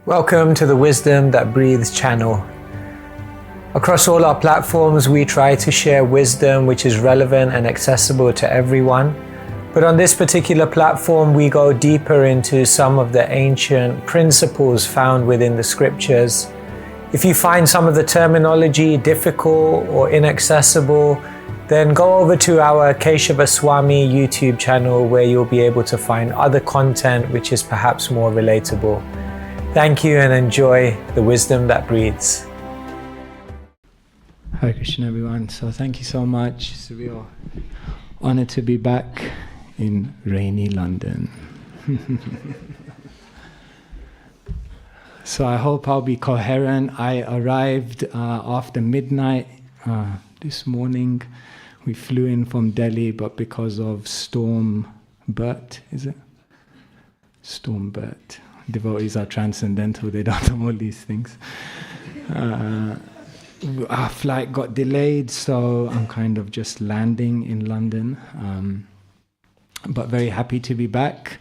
Welcome to the Wisdom That Breathes channel. Across all our platforms, we try to share wisdom which is relevant and accessible to everyone. But on this particular platform, we go deeper into some of the ancient principles found within the scriptures. If you find some of the terminology difficult or inaccessible, then go over to our Keshava Swami YouTube channel where you'll be able to find other content which is perhaps more relatable. Thank you and enjoy the wisdom that breathes. Hare Krishna everyone. So thank you so much. It's a real honor to be back in rainy London. So I hope I'll be coherent. I arrived after midnight this morning. We flew in from Delhi, but because of Storm Bert, is it? Storm Bert. Devotees are transcendental, they don't know all these things. Our flight got delayed, so I'm kind of just landing in London. But very happy to be back.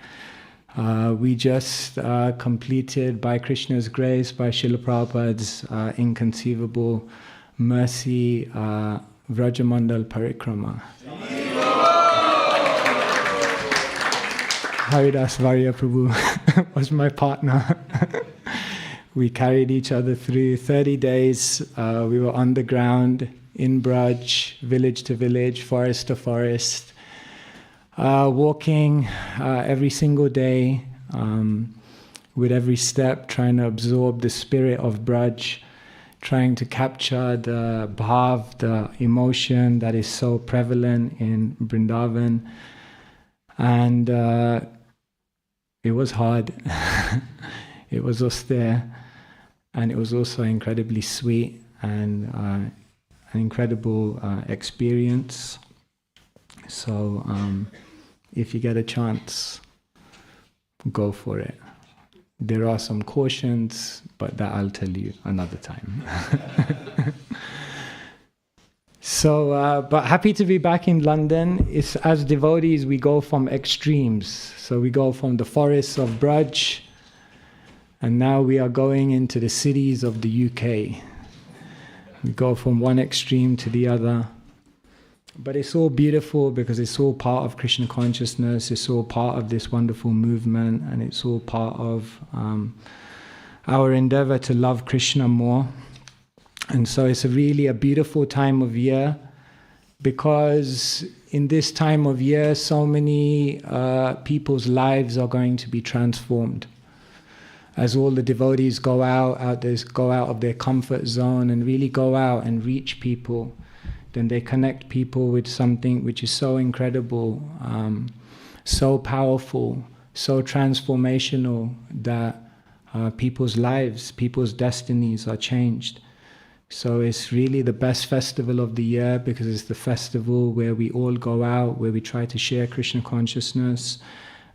We just completed, by Krishna's grace, by Srila Prabhupada's inconceivable mercy, Vrajamandal Parikrama. Haridas Varya Prabhu was my partner. We carried each other through 30 days. We were on the ground, in Braj, village to village, forest to forest, walking every single day, with every step trying to absorb the spirit of Braj, trying to capture the bhav, the emotion that is so prevalent in Vrindavan. And it was hard. It was austere, and it was also incredibly sweet and an incredible experience. So if you get a chance, go for it. There are some cautions, but that I'll tell you another time. So, but happy to be back in London. As devotees, we go from extremes. So we go from the forests of Braj, and now we are going into the cities of the UK. We go from one extreme to the other. But it's all beautiful because it's all part of Krishna consciousness, it's all part of this wonderful movement, and it's all part of our endeavor to love Krishna more. And so it's really a beautiful time of year, because in this time of year, so many people's lives are going to be transformed. As all the devotees go out of their comfort zone and really go out and reach people, then they connect people with something which is so incredible, so powerful, so transformational that people's lives, people's destinies are changed. So it's really the best festival of the year, because it's the festival where we all go out, where we try to share Krishna consciousness,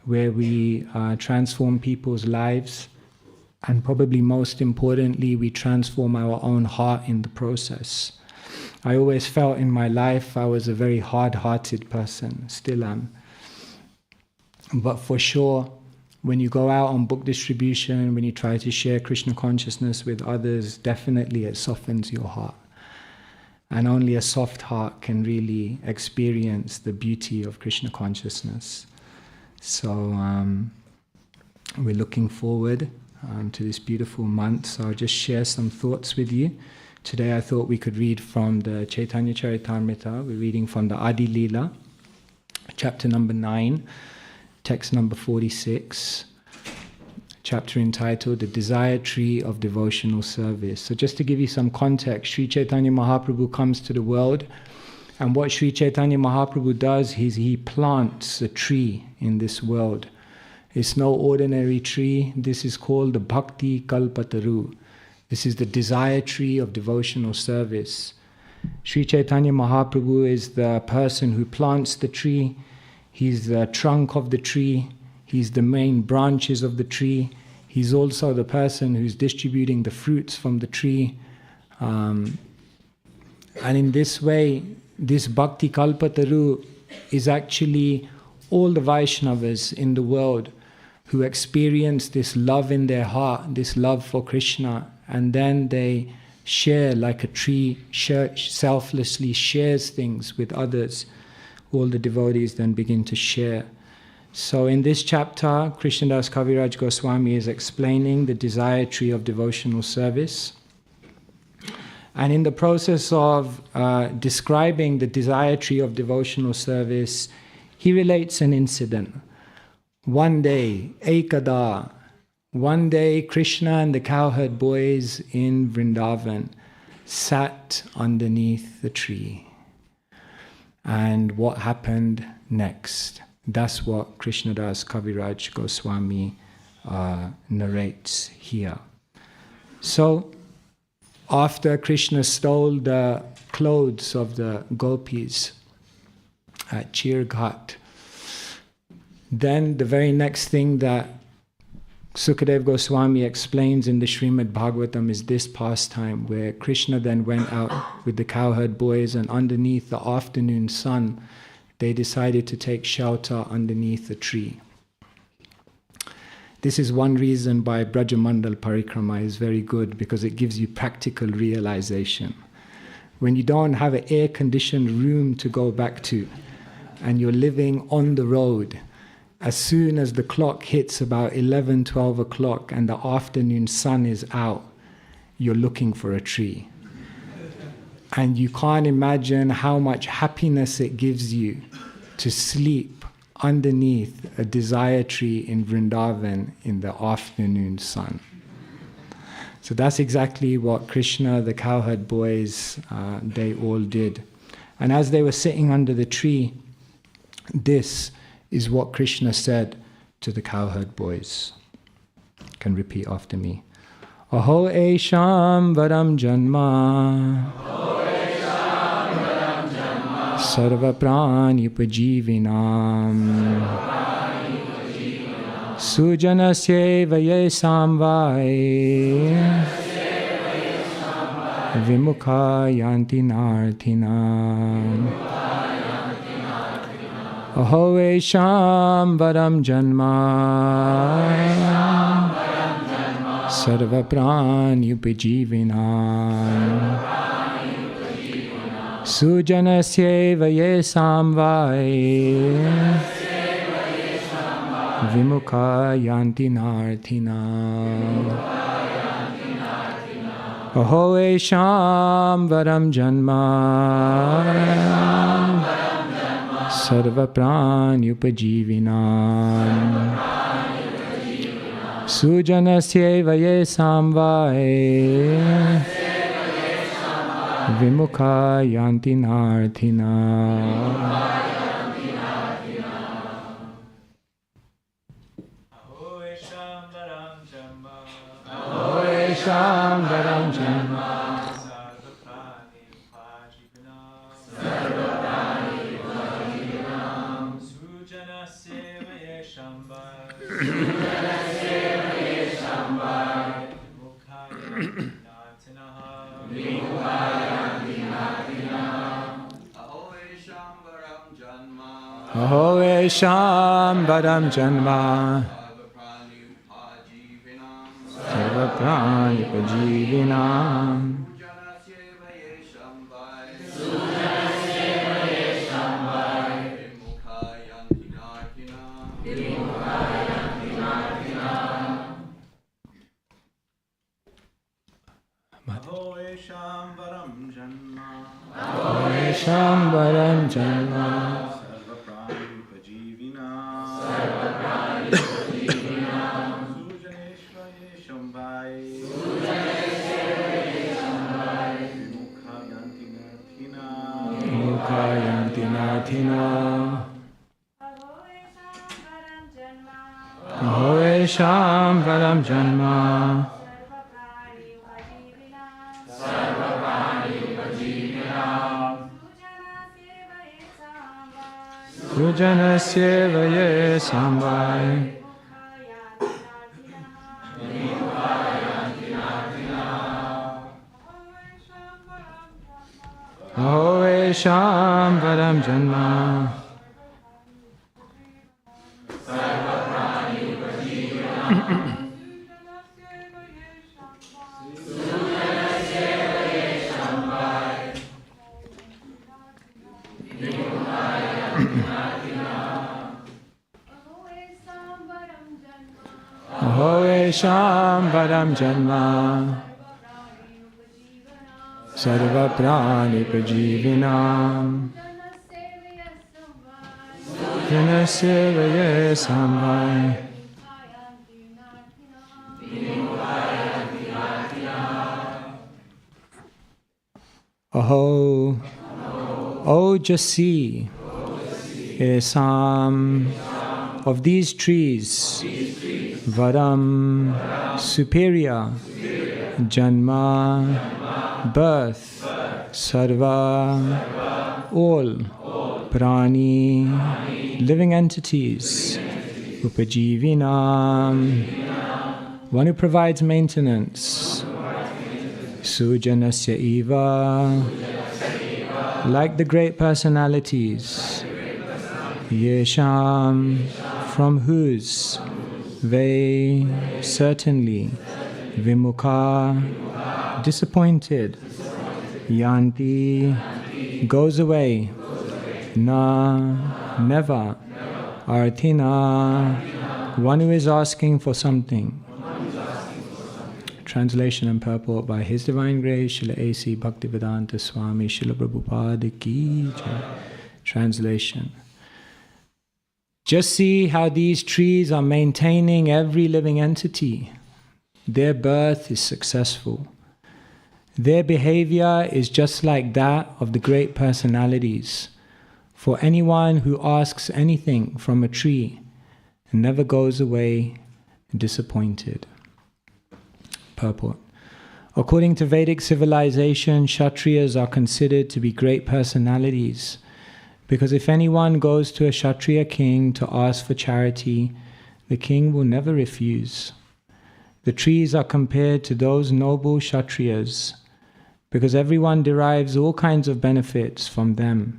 where we transform people's lives, and probably most importantly, we transform our own heart in the process. I always felt in my life I was a very hard-hearted person, still am. But for sure, when you go out on book distribution, when you try to share Krishna consciousness with others, definitely it softens your heart. And only a soft heart can really experience the beauty of Krishna consciousness. So we're looking forward to this beautiful month. So I'll just share some thoughts with you. Today I thought we could read from the Chaitanya Charitamrita. We're reading from the Adi Leela, chapter number 9. Text number 46, chapter entitled The Desire Tree of Devotional Service. So just to give you some context, Sri Chaitanya Mahaprabhu comes to the world, and what Sri Chaitanya Mahaprabhu does is he plants a tree in this world. It's no ordinary tree. This is called the Bhakti Kalpataru. This is the desire tree of devotional service. Sri Chaitanya Mahaprabhu is the person who plants the tree. He's the trunk of the tree. He's the main branches of the tree. He's also the person who's distributing the fruits from the tree. And in this way, this Bhakti Kalpataru is actually all the Vaishnavas in the world who experience this love in their heart, this love for Krishna, and then they share like a tree selflessly shares things with others. All the devotees then begin to share. So in this chapter, Krishnadas Kaviraj Goswami is explaining the desire tree of devotional service. And in the process of describing the desire tree of devotional service, he relates an incident. One day, Ekada, one day Krishna and the cowherd boys in Vrindavan sat underneath the tree. And what happened next? That's what Krishnadas Kaviraj Goswami narrates here. So, after Krishna stole the clothes of the gopis at Chirghat, then the very next thing that Sukadev Goswami explains in the Srimad Bhagavatam is this pastime where Krishna then went out with the cowherd boys, and underneath the afternoon sun they decided to take shelter underneath a tree. This is one reason why Brajamandal Parikrama is very good, because it gives you practical realization. When you don't have an air-conditioned room to go back to, and you're living on the road, as soon as the clock hits about 11, 12 o'clock and the afternoon sun is out, you're looking for a tree. And you can't imagine how much happiness it gives you to sleep underneath a desire tree in Vrindavan in the afternoon sun. So that's exactly what Krishna, the cowherd boys, they all did. And as they were sitting under the tree, this is what Krishna said to the cowherd boys. You can repeat after me. Aho esham varam janma sarva prani upajivinam sujanasya vaye samvai vimukha yanti narthinam. Aho esham varam janma sarva prani upajivinam sujanasya vaye samvai vimukha yanti narthinam. Aho esham varam janma sarva prani upajivinam sujanasya vaye samvai vimukha yanti narthinam. Aho esham varam janma Aho esham varam janma sarva prani upajivinam Aho esham varam janma sarva prani upajivinam sujaneshvaye shambhai vimukha yanti narthinam. Aho esham varam janma sujanasya vaye samvai aho esham varam janma yesham varam janma sarva prani pajivinam jana sevaya samvai. Aho, oh, just see, some of these trees, varam, superior, janma, birth, sarva, all, prani, living entities, upajivinam, one who provides maintenance, sujanasya eva, like the great personalities, yesham, from whose, they, certainly, vimukha, disappointed, yanti, goes away, na, never, arthina, one who is asking for something. Translation and purport by His Divine Grace, Srila A.C. Bhaktivedanta Swami, Srila Prabhupada Ki Jai. Translation. Just see how these trees are maintaining every living entity. Their birth is successful. Their behavior is just like that of the great personalities. For anyone who asks anything from a tree never goes away disappointed. Purport. According to Vedic civilization, Kshatriyas are considered to be great personalities, because if anyone goes to a Kshatriya king to ask for charity, the king will never refuse. The trees are compared to those noble Kshatriyas, because everyone derives all kinds of benefits from them.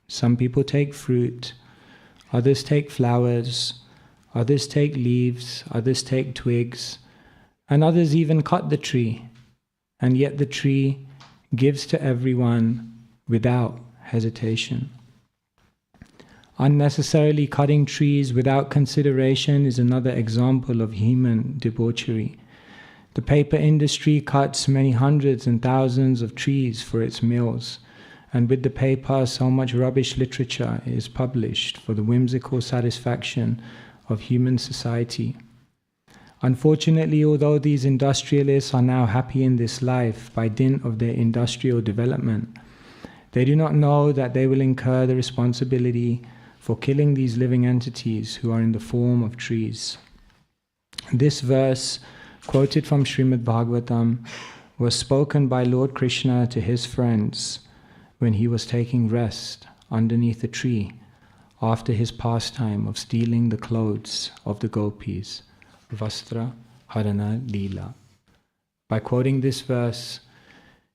Some people take fruit, others take flowers, others take leaves, others take twigs, and others even cut the tree, and yet the tree gives to everyone without hesitation. Unnecessarily cutting trees without consideration is another example of human debauchery. The paper industry cuts many hundreds and thousands of trees for its mills, and with the paper so much rubbish literature is published for the whimsical satisfaction of human society. Unfortunately, although these industrialists are now happy in this life by dint of their industrial development, they do not know that they will incur the responsibility for killing these living entities who are in the form of trees. This verse, quoted from Srimad Bhagavatam, was spoken by Lord Krishna to his friends when he was taking rest underneath a tree after his pastime of stealing the clothes of the gopis. Vastra Harana Leela. By quoting this verse,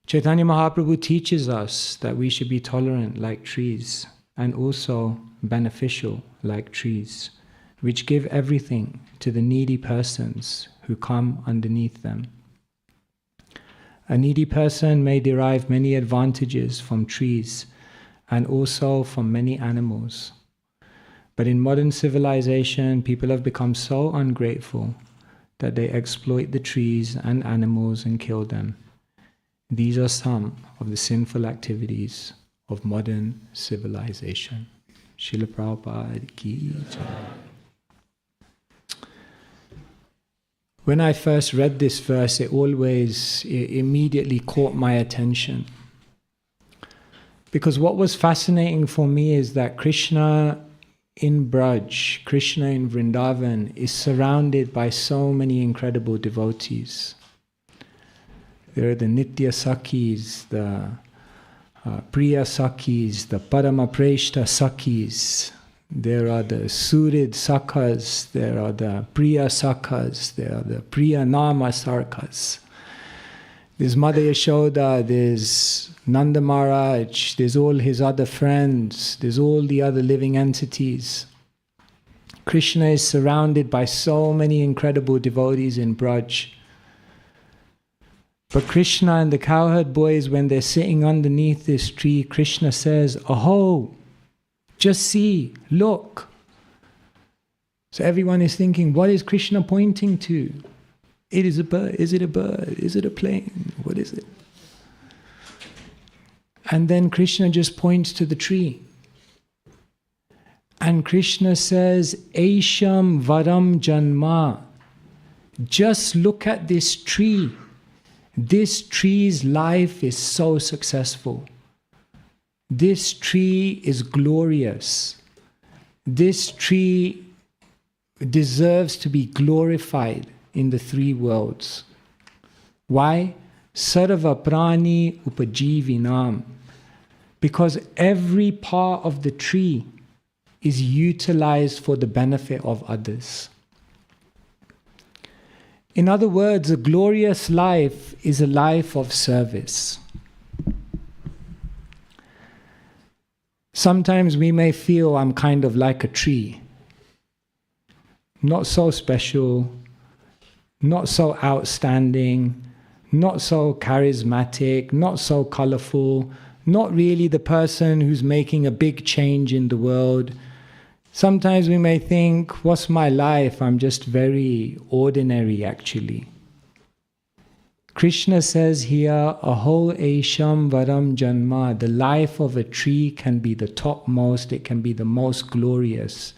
Chaitanya Mahaprabhu teaches us that we should be tolerant like trees and also beneficial like trees, which give everything to the needy persons who come underneath them. A needy person may derive many advantages from trees and also from many animals. But in modern civilization, people have become so ungrateful that they exploit the trees and animals and kill them. These are some of the sinful activities of modern civilization. Srila Prabhupada Ki Jai. When I first read this verse, it immediately caught my attention. Because what was fascinating for me is that Krishna in Braj, Krishna in Vrindavan, is surrounded by so many incredible devotees. There are the Nitya Sakhis, the Priya Sakhis, the Parama Preshta Sakhis. There are the Surid Sakhas, there are the Priya Sakhas, there are the Priya Nama Sarkas. There's Mother Yashoda, there's Nanda Maharaj, there's all his other friends, there's all the other living entities. Krishna is surrounded by so many incredible devotees in Braj. But Krishna and the cowherd boys, when they're sitting underneath this tree, Krishna says, "Aho, just see, look." So everyone is thinking, what is Krishna pointing to? It is a bird. Is it a bird? Is it a plane? What is it? And then Krishna just points to the tree. And Krishna says, Aisham Varam Janma. Just look at this tree. This tree's life is so successful. This tree is glorious. This tree deserves to be glorified in the three worlds. Why? Sarva prani upajivinam. Because every part of the tree is utilized for the benefit of others. In other words, a glorious life is a life of service. Sometimes we may feel I'm kind of like a tree. Not so special, not so outstanding, not so charismatic, not so colorful, not really the person who's making a big change in the world. Sometimes we may think, what's my life? I'm just very ordinary actually. Krishna says here, Aho Aisham Varam Janma. The life of a tree can be the topmost, it can be the most glorious.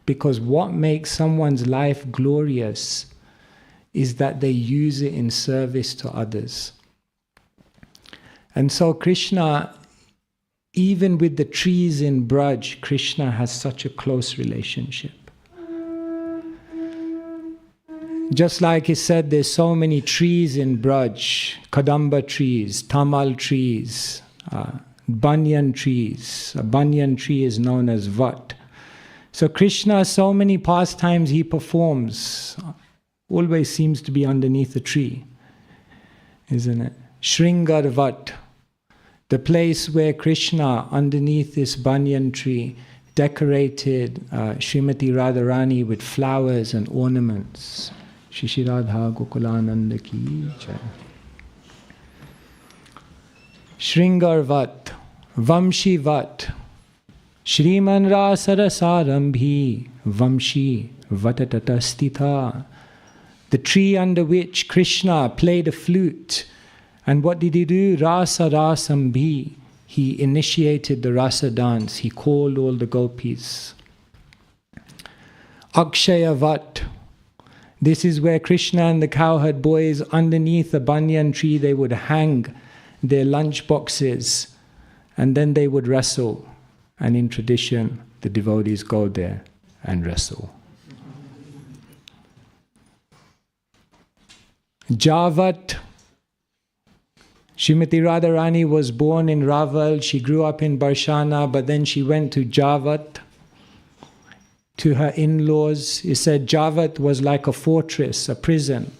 Because what makes someone's life glorious is that they use it in service to others. And so Krishna, even with the trees in Braj, Krishna has such a close relationship. Just like he said, there's so many trees in Braj, Kadamba trees, Tamal trees, Banyan trees. A banyan tree is known as Vat. So Krishna, so many pastimes he performs, always seems to be underneath a tree, isn't it? Shringar Vat, the place where Krishna, underneath this banyan tree, decorated Srimati Radharani with flowers and ornaments. Shishi Radha Gokulananda ki jai. Shringar Vat, Vamshi Vat, Shriman Rasarasarambhi, Vamshi Vatatatastita. The tree under which Krishna played a flute. And what did he do? Rasa Rasambhi. He initiated the rasa dance. He called all the gopis. Akshaya Vat. This is where Krishna and the cowherd boys, underneath a banyan tree, they would hang their lunch boxes and then they would wrestle. And in tradition, the devotees go there and wrestle. Javat. Srimati Radharani was born in Raval. She grew up in Barshana, but then she went to Javat, to her in-laws. It said Javat was like a fortress, a prison.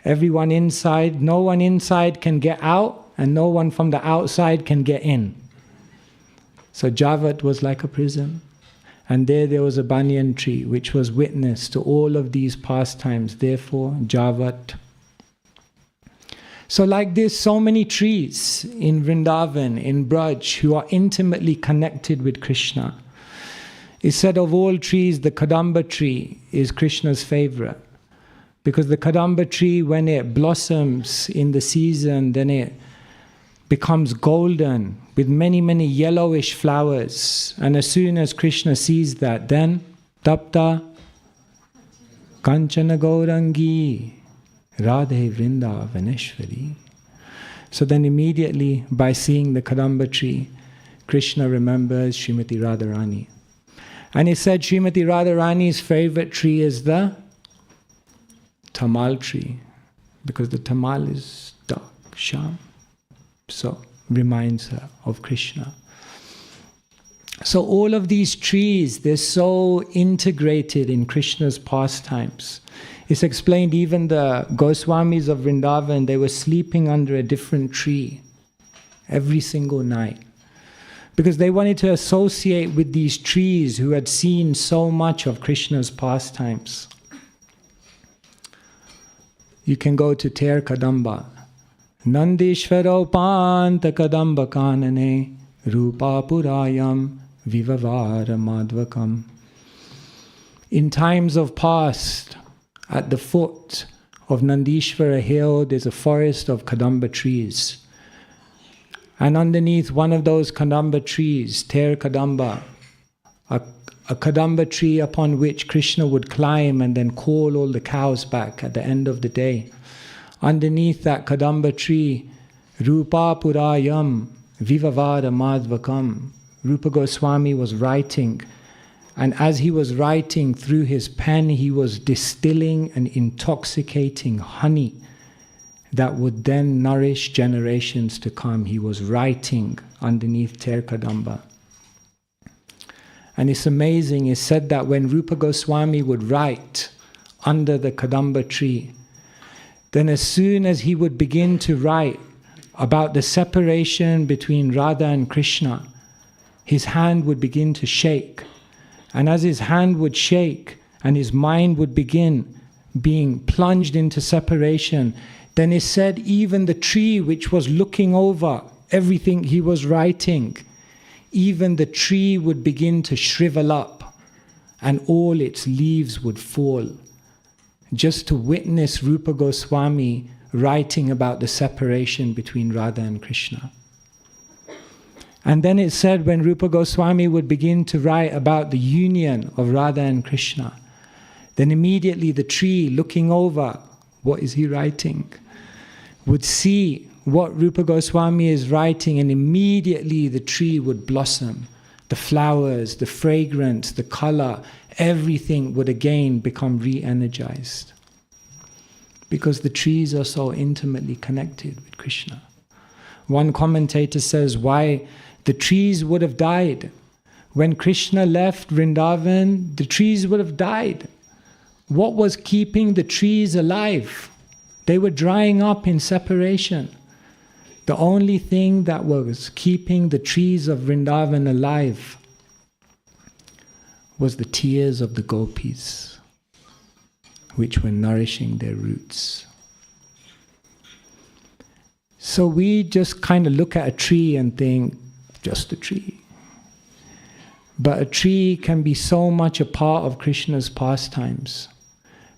Everyone inside, no one inside can get out, and no one from the outside can get in. So Javat was like a prison. And there was a banyan tree, which was witness to all of these pastimes. Therefore, Javat. So like this, so many trees in Vrindavan, in Braj, who are intimately connected with Krishna. It said of all trees, the Kadamba tree is Krishna's favorite. Because the Kadamba tree, when it blossoms in the season, then it becomes golden with many, many yellowish flowers. And as soon as Krishna sees that, then Tapta Kanchana Gaurangi Radhe Vrindavaneshwari. So then immediately, by seeing the Kadamba tree, Krishna remembers Srimati Radharani. And he said Srimati Radharani's favorite tree is the Tamal tree, because the Tamal is dark, Sham. So, reminds her of Krishna. So all of these trees, they're so integrated in Krishna's pastimes. It's explained even the Goswamis of Vrindavan, they were sleeping under a different tree every single night. Because they wanted to associate with these trees who had seen so much of Krishna's pastimes. You can go to Ter Kadamba. Nandishvaro Panta Kadamba Kanane Rupa Purayam Vivavara Madvakam. In times of past, at the foot of Nandishvara hill, there's a forest of Kadamba trees. And underneath one of those Kadamba trees, Ter Kadamba, a Kadamba tree upon which Krishna would climb and then call all the cows back at the end of the day. Underneath that Kadamba tree, Rupa Purayam Vivavada Madhvakam, Rupa Goswami was writing. And as he was writing through his pen, he was distilling an intoxicating honey that would then nourish generations to come. He was writing underneath Ter Kadamba. And it's amazing, it's said that when Rupa Goswami would write under the Kadamba tree, then as soon as he would begin to write about the separation between Radha and Krishna, his hand would begin to shake. And as his hand would shake and his mind would begin being plunged into separation, then it said even the tree which was looking over everything he was writing, even the tree would begin to shrivel up and all its leaves would fall, just to witness Rupa Goswami writing about the separation between Radha and Krishna. And then it said when Rupa Goswami would begin to write about the union of Radha and Krishna, then immediately the tree looking over, what is he writing, would see what Rupa Goswami is writing, and immediately the tree would blossom. The flowers, the fragrance, the color, everything would again become re-energized. Because the trees are so intimately connected with Krishna. One commentator says why the trees would have died. When Krishna left Vrindavan, the trees would have died. What was keeping the trees alive? They were drying up in separation. The only thing that was keeping the trees of Vrindavan alive was the tears of the gopis, which were nourishing their roots. So we just kind of look at a tree and think, just a tree. But a tree can be so much a part of Krishna's pastimes.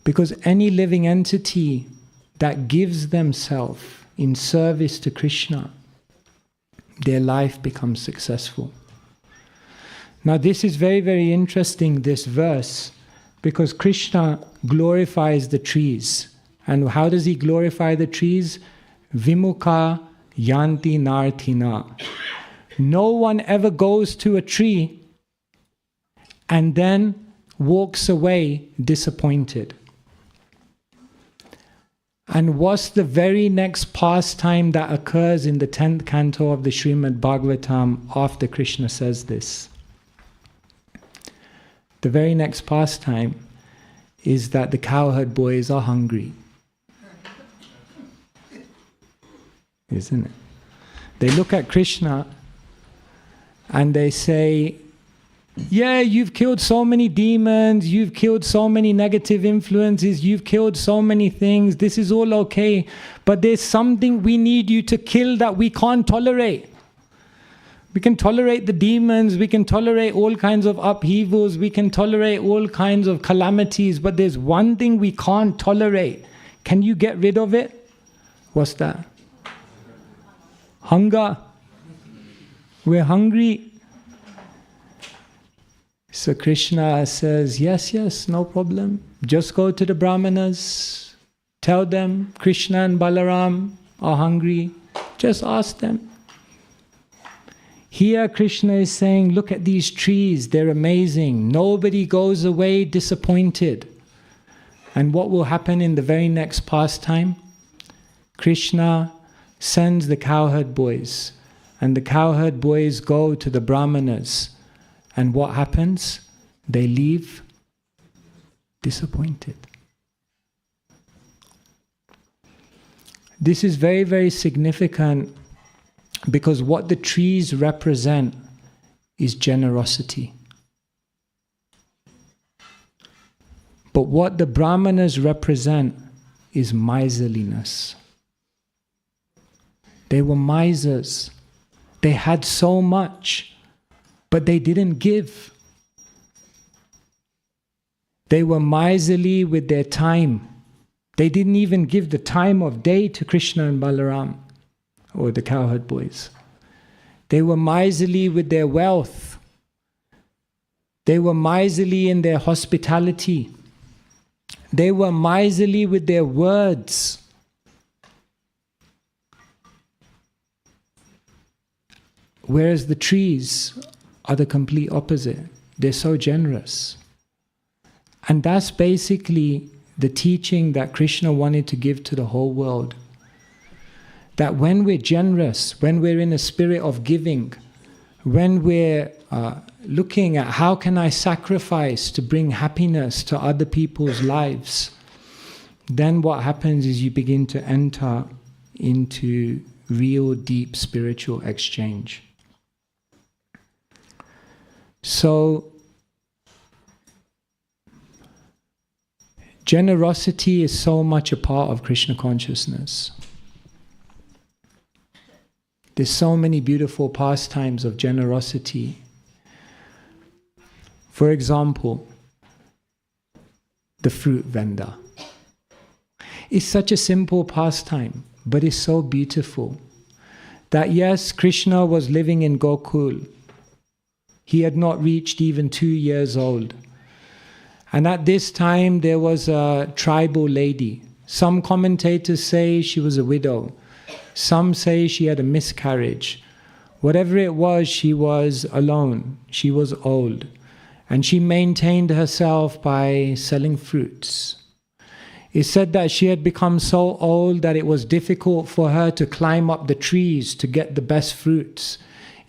Because any living entity that gives themselves in service to Krishna, their life becomes successful. Now this is very, very interesting, this verse, because Krishna glorifies the trees. And how does he glorify the trees? Vimukha yanti narthina. No one ever goes to a tree and then walks away disappointed. And what's the very next pastime that occurs in the 10th canto of the Srimad Bhagavatam after Krishna says this? The very next pastime is that the cowherd boys are hungry. Isn't it? They look at Krishna and they say, yeah, you've killed so many demons, you've killed so many negative influences, you've killed so many things, this is all okay, but there's something we need you to kill that we can't tolerate. We can tolerate the demons, we can tolerate all kinds of upheavals, we can tolerate all kinds of calamities, but there's one thing we can't tolerate. Can you get rid of it? What's that? Hunger. We're hungry. So Krishna says, yes, no problem. Just go to the Brahmanas, tell them Krishna and Balaram are hungry. Just ask them. Here Krishna is saying, look at these trees, they're amazing. Nobody goes away disappointed. And what will happen in the very next pastime? Krishna sends the cowherd boys, and the cowherd boys go to the Brahmanas. And what happens? They leave disappointed. This is very, very significant because what the trees represent is generosity. But what the Brahmanas represent is miserliness. They were misers. They had so much, but they didn't give. They were miserly with their time. They didn't even give the time of day to Krishna and Balaram, or the cowherd boys. They were miserly with their wealth. They were miserly in their hospitality. They were miserly with their words. Whereas the trees are the complete opposite. They're so generous. And that's basically the teaching that Krishna wanted to give to the whole world. That when we're generous, when we're in a spirit of giving, when we're looking at how can I sacrifice to bring happiness to other people's lives, then what happens is you begin to enter into real deep spiritual exchange. So, generosity is so much a part of Krishna consciousness. There's so many beautiful pastimes of generosity. For example, the fruit vendor. It's such a simple pastime, but it's so beautiful. That yes, Krishna was living in Gokul. He had not reached even 2 years old. And at this time there was a tribal lady. Some commentators say she was a widow. Some say she had a miscarriage. Whatever it was, she was alone. She was old. And she maintained herself by selling fruits. It's said that she had become so old that it was difficult for her to climb up the trees to get the best fruits.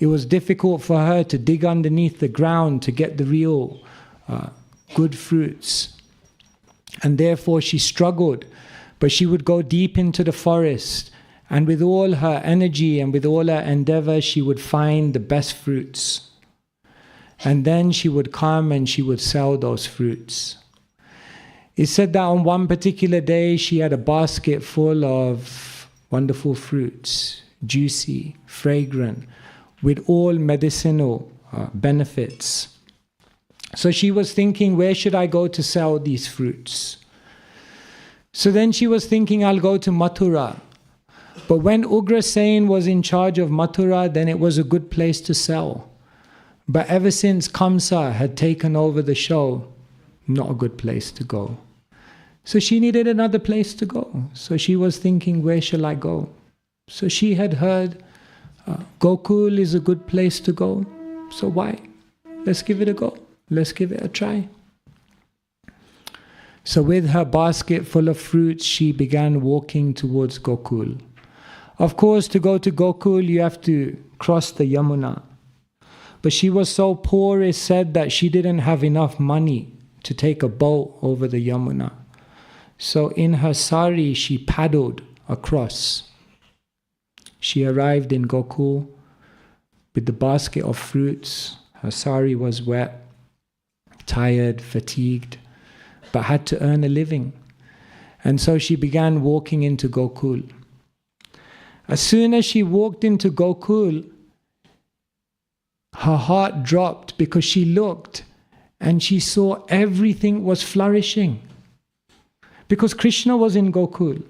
It was difficult for her to dig underneath the ground to get the real good fruits. And therefore she struggled. But she would go deep into the forest, and with all her energy and with all her endeavor, she would find the best fruits. And then she would come and she would sell those fruits. It's said that on one particular day she had a basket full of wonderful fruits, juicy, fragrant, with all medicinal benefits. So she was thinking, where should I go to sell these fruits? So then she was thinking, I'll go to Mathura. But when Ugrasen was in charge of Mathura, then it was a good place to sell. But ever since Kamsa had taken over the show, not a good place to go. So she needed another place to go. So she was thinking, where shall I go? So she had heard Gokul is a good place to go. So why? Let's give it a go. Let's give it a try. So with her basket full of fruits, she began walking towards Gokul. Of course, to go to Gokul, you have to cross the Yamuna. But she was so poor, it's said that she didn't have enough money to take a boat over the Yamuna. So in her sari, she paddled across. She arrived in Gokul with the basket of fruits. Her sari was wet, tired, fatigued, but had to earn a living. And so she began walking into Gokul. As soon as she walked into Gokul, her heart dropped because she looked and she saw everything was flourishing. Because Krishna was in Gokul.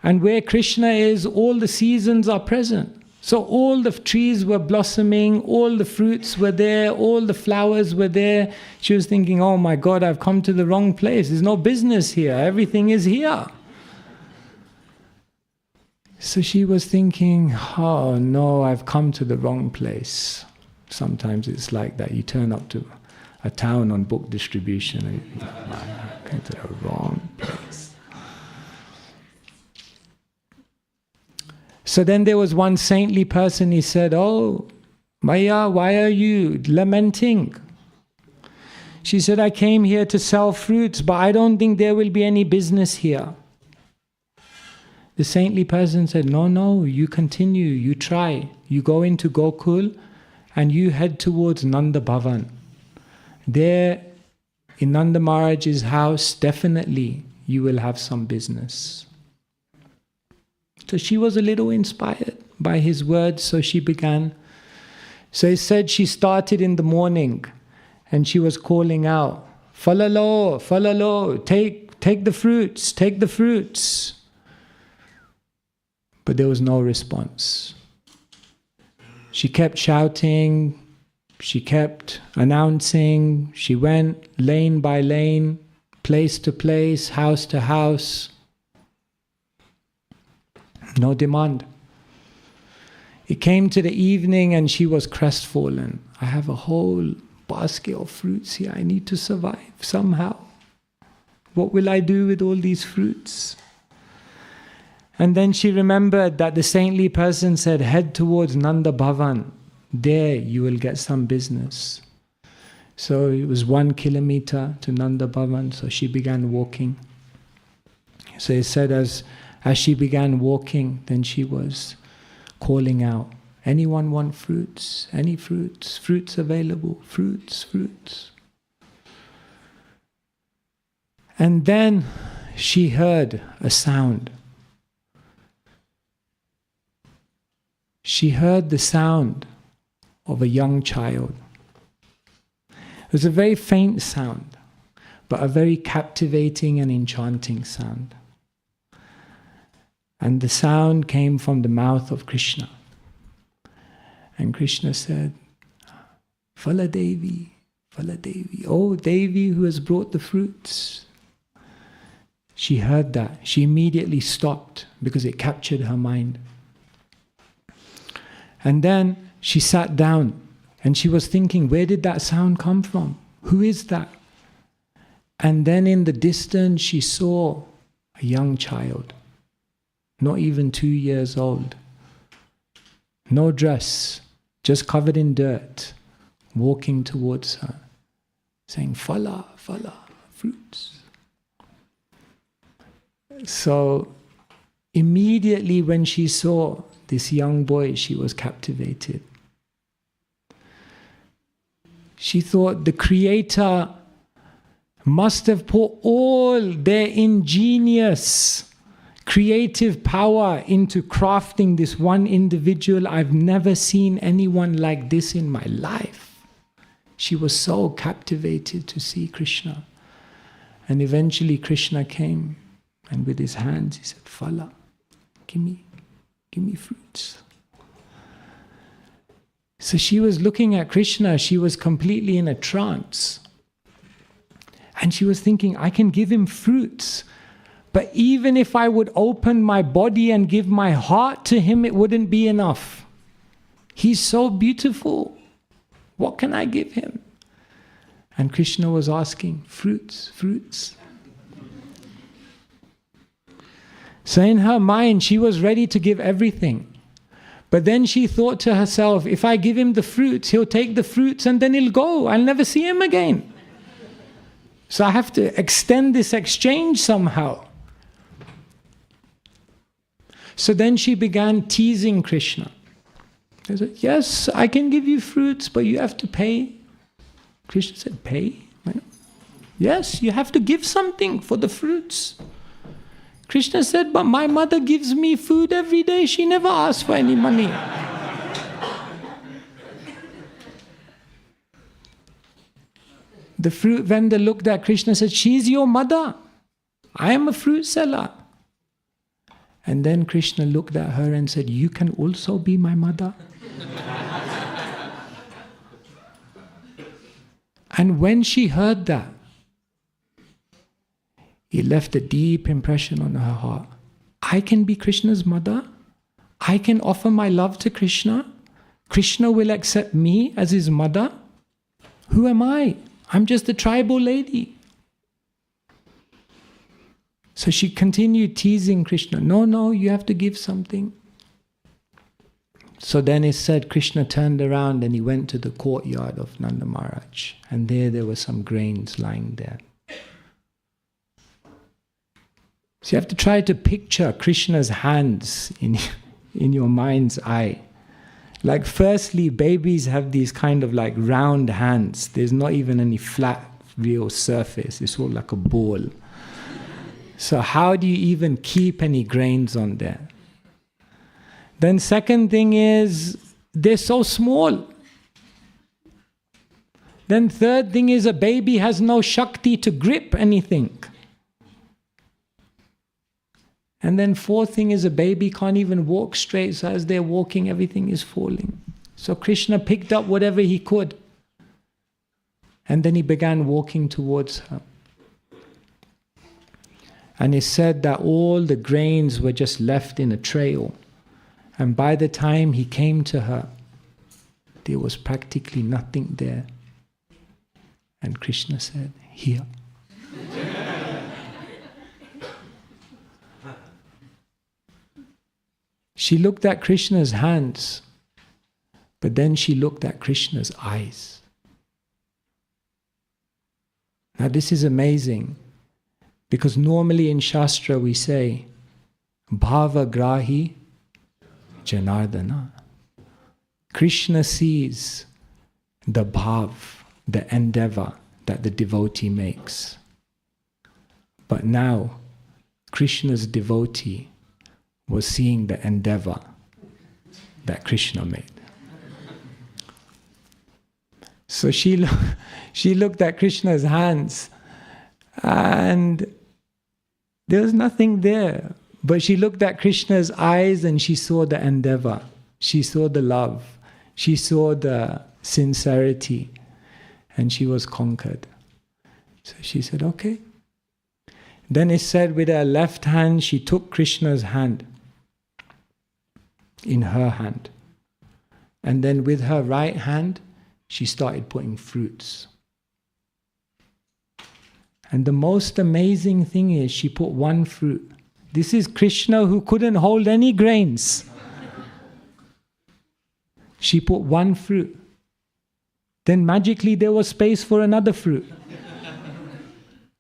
And where Krishna is, all the seasons are present. So all the trees were blossoming, all the fruits were there, all the flowers were there. She was thinking, oh my God, I've come to the wrong place. There's no business here. Everything is here. So she was thinking, oh no, I've come to the wrong place. Sometimes it's like that. You turn up to a town on book distribution and you think, I came to the wrong place. So then there was one saintly person, he said, oh, Maya, why are you lamenting? She said, I came here to sell fruits, but I don't think there will be any business here. The saintly person said, no, you continue, you try. You go into Gokul and you head towards Nanda Bhavan. There, in Nanda Maharaj's house, definitely you will have some business. So she was a little inspired by his words, so she began. So it said she started in the morning and she was calling out, Falalo, Falalo, take take the fruits, take the fruits. But there was no response. She kept shouting, she kept announcing, she went lane by lane, place to place, house to house. No demand. It came to the evening and she was crestfallen. I have a whole basket of fruits here. I need to survive somehow. What will I do with all these fruits? And then she remembered that the saintly person said, head towards Nanda Bhavan. There you will get some business. So it was 1 kilometer to Nanda Bhavan. So she began walking. So it said as she began walking, then she was calling out, anyone want fruits? Any fruits? Fruits available? Fruits, fruits. And then she heard a sound. She heard the sound of a young child. It was a very faint sound, but a very captivating and enchanting sound. And the sound came from the mouth of Krishna. And Krishna said, Phala Devi, Phala Devi. Oh, Devi who has brought the fruits. She heard that. She immediately stopped because it captured her mind. And then she sat down and she was thinking, where did that sound come from? Who is that? And then in the distance she saw a young child, not even 2 years old. No dress, just covered in dirt, walking towards her, saying, Phala, Phala, fruits. So immediately when she saw this young boy, she was captivated. She thought the Creator must have put all their ingenious, creative power into crafting this one individual. I've never seen anyone like this in my life. She was so captivated to see Krishna. And eventually Krishna came, and with his hands he said, Phala, give me fruits. So she was looking at Krishna, she was completely in a trance. And she was thinking, I can give him fruits. But even if I would open my body and give my heart to him, it wouldn't be enough. He's so beautiful. What can I give him? And Krishna was asking, fruits, fruits. So in her mind, she was ready to give everything. But then she thought to herself, if I give him the fruits, he'll take the fruits and then he'll go. I'll never see him again. So I have to extend this exchange somehow. So then she began teasing Krishna. She said, yes, I can give you fruits, but you have to pay. Krishna said, pay? Yes, you have to give something for the fruits. Krishna said, but my mother gives me food every day. She never asks for any money. The fruit vendor looked at Krishna and said, she's your mother. I am a fruit seller. And then Krishna looked at her and said, you can also be my mother. And when she heard that, it left a deep impression on her heart. I can be Krishna's mother. I can offer my love to Krishna. Krishna will accept me as his mother. Who am I? I'm just a tribal lady. So she continued teasing Krishna. No, you have to give something. So then it said Krishna turned around and he went to the courtyard of Nanda Maharaj. And there were some grains lying there. So you have to try to picture Krishna's hands in your mind's eye. Like firstly, babies have these kind of like round hands. There's not even any flat, real surface. It's all like a ball. So how do you even keep any grains on there? Then second thing is, they're so small. Then third thing is, a baby has no shakti to grip anything. And then fourth thing is a baby can't even walk straight, so as they're walking, everything is falling. So Krishna picked up whatever he could. And then he began walking towards her. And it said that all the grains were just left in a trail. And by the time he came to her, there was practically nothing there. And Krishna said, "Here." She looked at Krishna's hands, but then she looked at Krishna's eyes. Now this is amazing, because normally in Shastra we say, Bhava Grahi Janardana. Krishna sees the bhav, the endeavor that the devotee makes. But now, Krishna's devotee was seeing the endeavor that Krishna made. So she looked at Krishna's hands and there was nothing there. But she looked at Krishna's eyes and she saw the endeavor. She saw the love. She saw the sincerity. And she was conquered. So she said, okay. Then it said with her left hand, she took Krishna's hand in her hand. And then with her right hand, she started putting fruits. And the most amazing thing is she put one fruit. This is Krishna who couldn't hold any grains. She put one fruit. Then magically there was space for another fruit.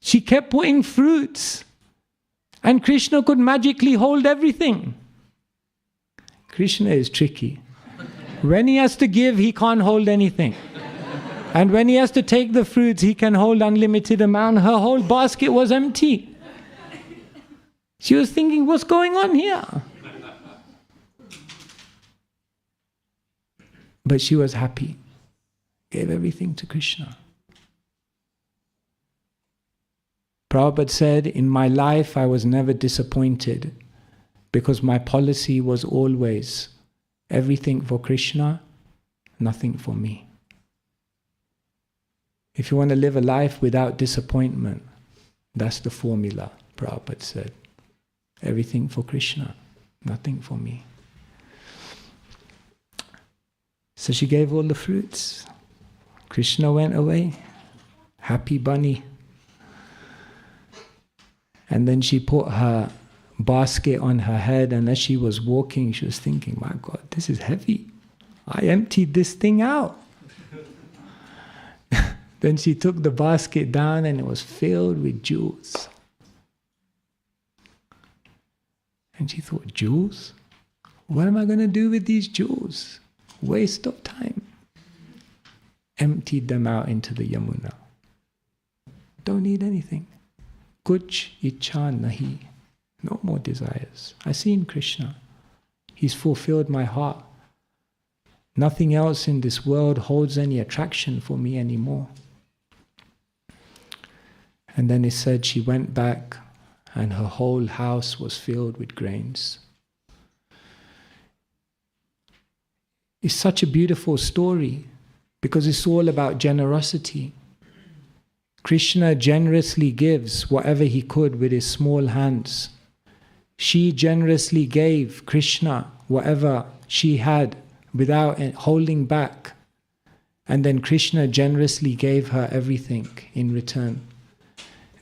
She kept putting fruits. And Krishna could magically hold everything. Krishna is tricky. When he has to give, he can't hold anything. And when he has to take the fruits, he can hold unlimited amount. Her whole basket was empty. She was thinking, what's going on here? But she was happy. Gave everything to Krishna. Prabhupada said, in my life I was never disappointed because my policy was always everything for Krishna, nothing for me. If you want to live a life without disappointment, that's the formula, Prabhupada said. Everything for Krishna, nothing for me. So she gave all the fruits. Krishna went away, happy bunny. And then she put her basket on her head, and as she was walking, she was thinking, my God, this is heavy. I emptied this thing out. Then she took the basket down and it was filled with jewels. And she thought, jewels? What am I going to do with these jewels? Waste of time. Emptied them out into the Yamuna. Don't need anything. Kuch ichha nahi. No more desires. I've seen Krishna. He's fulfilled my heart. Nothing else in this world holds any attraction for me anymore. And then it said she went back and her whole house was filled with grains. It's such a beautiful story because it's all about generosity. Krishna generously gives whatever he could with his small hands. She generously gave Krishna whatever she had without holding back. And then Krishna generously gave her everything in return.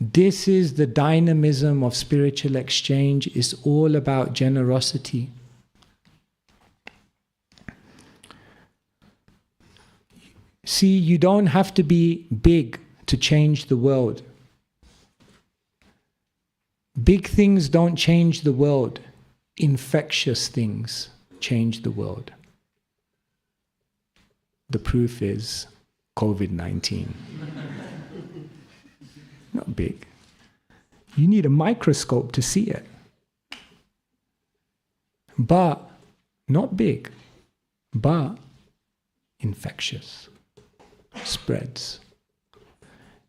This is the dynamism of spiritual exchange. It's all about generosity. See, you don't have to be big to change the world. Big things don't change the world. Infectious things change the world. The proof is COVID-19. Not big. You need a microscope to see it. But, not big, but infectious. Spreads.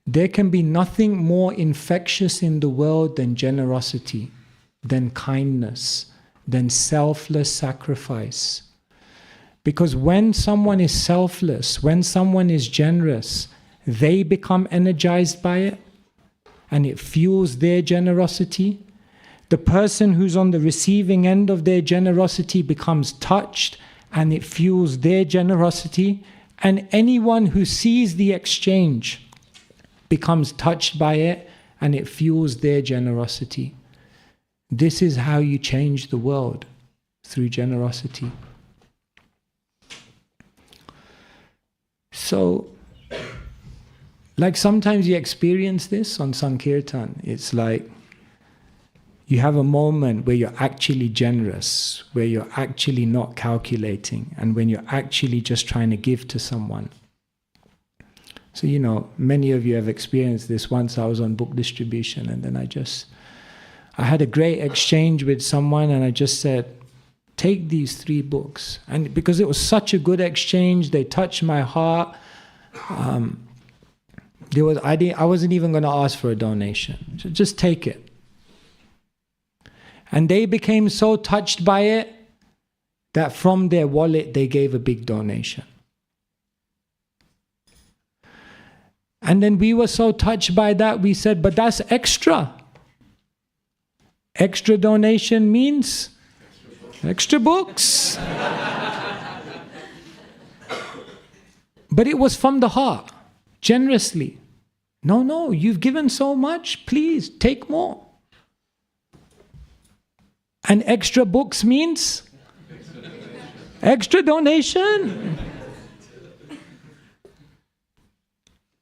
There can be nothing more infectious in the world than generosity. then kindness, then selfless sacrifice. Because when someone is selfless, when someone is generous, they become energized by it and it fuels their generosity. The person who's on the receiving end of their generosity becomes touched and it fuels their generosity. And anyone who sees the exchange becomes touched by it and it fuels their generosity. This is how you change the world, through generosity. So, like sometimes you experience this on Sankirtan. It's like you have a moment where you're actually generous, where you're actually not calculating, and when you're actually just trying to give to someone. So, many of you have experienced this. Once I was on book distribution, and then I had a great exchange with someone, and I just said, take these 3 books. And because it was such a good exchange, they touched my heart. I wasn't even going to ask for a donation. So just take it. And they became so touched by it that from their wallet they gave a big donation. And then we were so touched by that, we said, but that's extra. Extra donation means extra books. But it was from the heart, generously. No, you've given so much, please take more. And extra books means extra donation.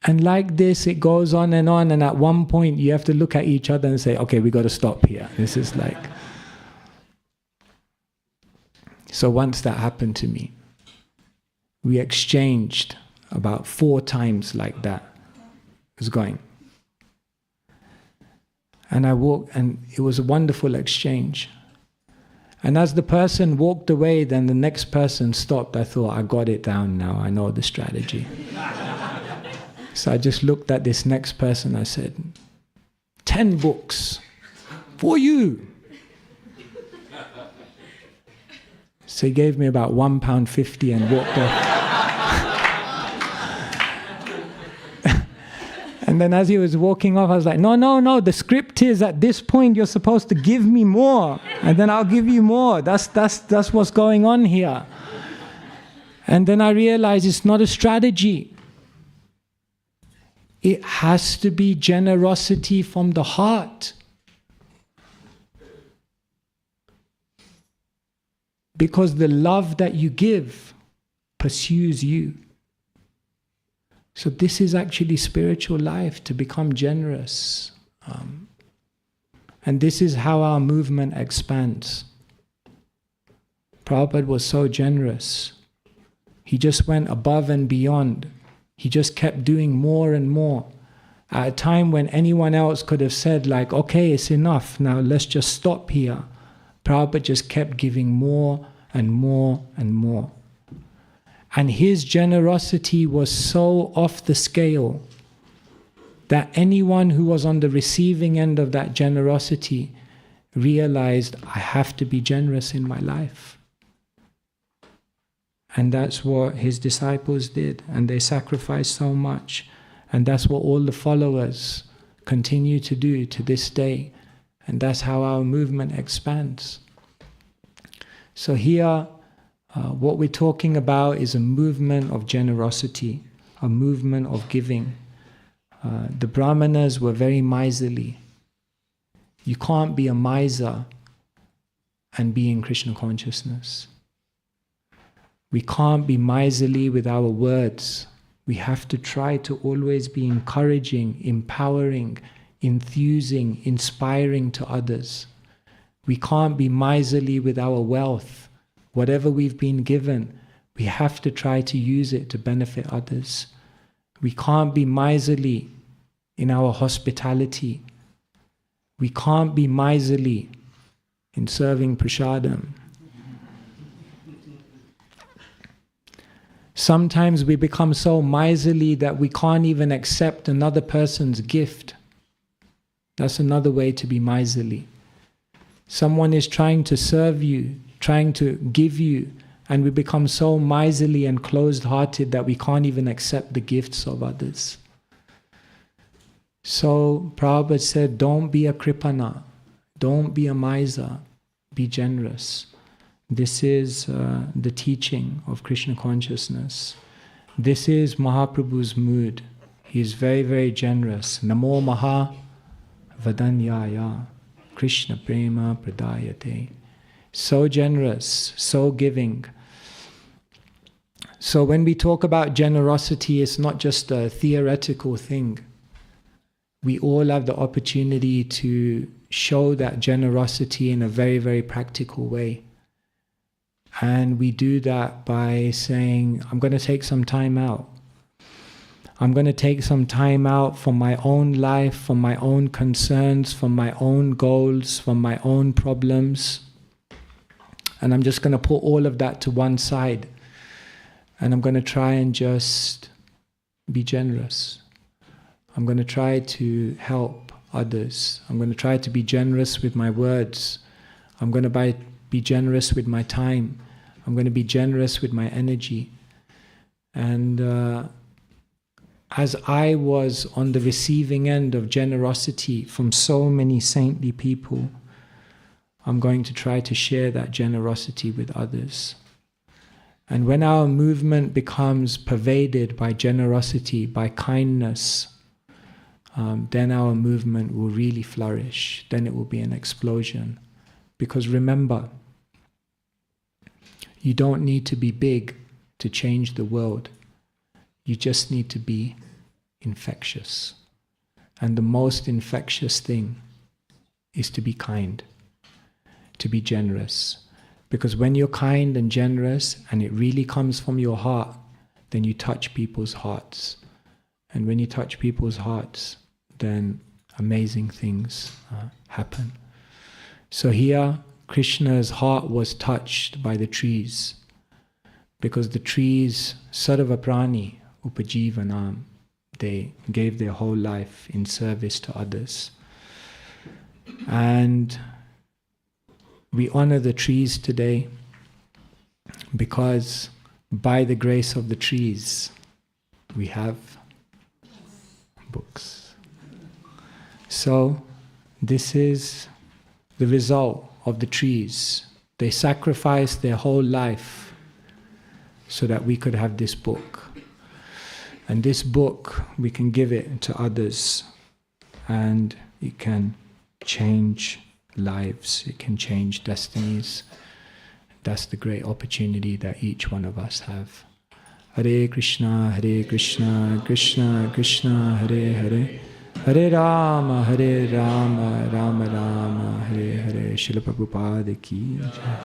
And like this, it goes on, and at one point you have to look at each other and say, okay, we got to stop here. This is like... So once that happened to me, we exchanged about 4 times like that. It was going. And I walked, and it was a wonderful exchange. And as the person walked away, then the next person stopped. I thought, I got it down now. I know the strategy. So I just looked at this next person. I said, 10 books for you. So he gave me about £1.50 and walked off. And then as he was walking off, I was like, no, the script is at this point you're supposed to give me more, and then I'll give you more. That's what's going on here. And then I realized it's not a strategy. It has to be generosity from the heart. Because the love that you give pursues you. So this is actually spiritual life, to become generous. And this is how our movement expands. Prabhupada was so generous. He just went above and beyond. He just kept doing more and more. At a time when anyone else could have said, like, okay, it's enough, now let's just stop here. Prabhupada just kept giving more and more and more. And his generosity was so off the scale that anyone who was on the receiving end of that generosity realized, I have to be generous in my life. And that's what his disciples did, and they sacrificed so much. And that's what all the followers continue to do to this day. And that's how our movement expands. So here, what we're talking about is a movement of generosity, a movement of giving. The Brahmanas were very miserly. You can't be a miser and be in Krishna consciousness. We can't be miserly with our words. We have to try to always be encouraging, empowering, enthusing, inspiring to others. We can't be miserly with our wealth. Whatever we've been given, we have to try to use it to benefit others. We can't be miserly in our hospitality. We can't be miserly in serving prasadam. Sometimes we become so miserly that we can't even accept another person's gift. That's another way to be miserly. Someone is trying to serve you, trying to give you, and we become so miserly and closed-hearted that we can't even accept the gifts of others. So Prabhupada said, don't be a kripana, don't be a miser, be generous. This is the teaching of Krishna consciousness. This is Mahaprabhu's mood. He is very, very generous. Namo Maha Vadanyaya Krishna Prema Pradayate. So generous, so giving. So when we talk about generosity, it's not just a theoretical thing. We all have the opportunity to show that generosity in a very, very practical way. And we do that by saying, I'm going to take some time out. I'm going to take some time out from my own life, from my own concerns, from my own goals, from my own problems. And I'm just going to put all of that to one side. And I'm going to try and just be generous. I'm going to try to help others. I'm going to try to be generous with my words. I'm going to be generous with my time. I'm going to be generous with my energy. And as I was on the receiving end of generosity from so many saintly people, I'm going to try to share that generosity with others. And when our movement becomes pervaded by generosity, by kindness, then our movement will really flourish. Then it will be an explosion. Because remember, you don't need to be big to change the world. You just need to be infectious. And the most infectious thing is to be kind, to be generous. Because when you're kind and generous, and it really comes from your heart, then you touch people's hearts. And when you touch people's hearts, then amazing things happen. So here, Krishna's heart was touched by the trees, because the trees, sarva prani upajivanam, they gave their whole life in service to others. And we honor the trees today because by the grace of the trees, we have books. So this is the result of the trees. They sacrificed their whole life so that we could have this book. And this book, we can give it to others, and it can change lives, it can change destinies. That's the great opportunity that each one of us have. Hare Krishna, Krishna Krishna, Hare Hare, Hare Rama, Rama Rama, Hare Hare. Srila Prabhupada ki jai.